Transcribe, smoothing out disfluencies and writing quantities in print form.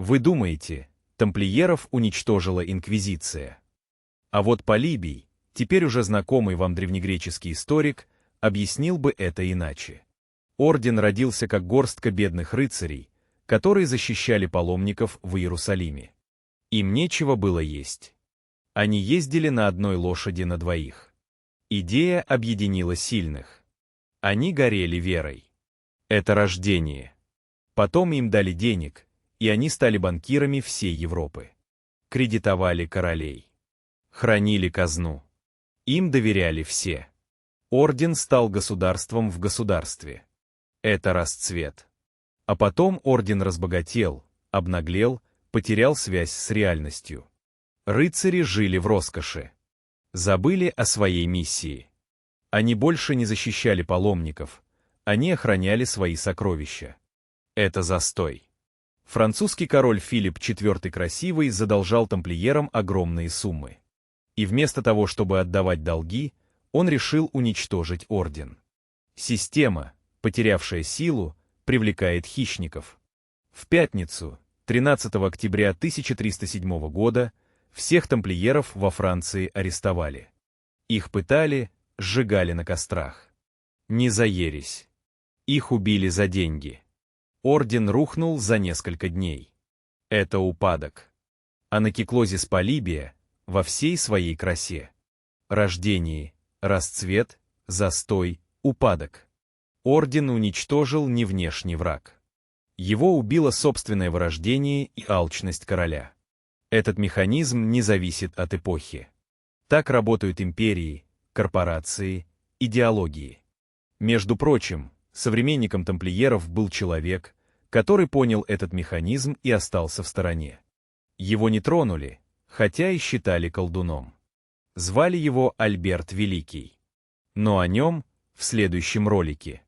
Вы думаете, тамплиеров уничтожила Инквизиция? А вот Полибий, теперь уже знакомый вам древнегреческий историк, объяснил бы это иначе. Орден родился как горстка бедных рыцарей, которые защищали паломников в Иерусалиме. Им нечего было есть. Они ездили на одной лошади на двоих. Идея объединила сильных. Они горели верой. Это рождение. Потом им дали денег, и они стали банкирами всей Европы. Кредитовали королей. Хранили казну. Им доверяли все. Орден стал государством в государстве. Это расцвет. А потом орден разбогател, обнаглел, потерял связь с реальностью. Рыцари жили в роскоши. Забыли о своей миссии. Они больше не защищали паломников, они охраняли свои сокровища. Это застой. Французский король Филипп IV Красивый задолжал тамплиерам огромные суммы. И вместо того, чтобы отдавать долги, он решил уничтожить орден. Система, потерявшая силу, привлекает хищников. В пятницу, 13 октября 1307 года, всех тамплиеров во Франции арестовали. Их пытали, сжигали на кострах. Не за ересь. Их убили за деньги. Орден рухнул за несколько дней. Это упадок. А на Киклозис Полибия во всей своей красе. Рождение, расцвет, застой, упадок. Орден уничтожил не внешний враг. Его убило собственное вырождение и алчность короля. Этот механизм не зависит от эпохи. Так работают империи, корпорации, идеологии. Между прочим, современником тамплиеров был человек, который понял этот механизм и остался в стороне. Его не тронули, хотя и считали колдуном. Звали его Альберт Великий. Но о нем в следующем ролике.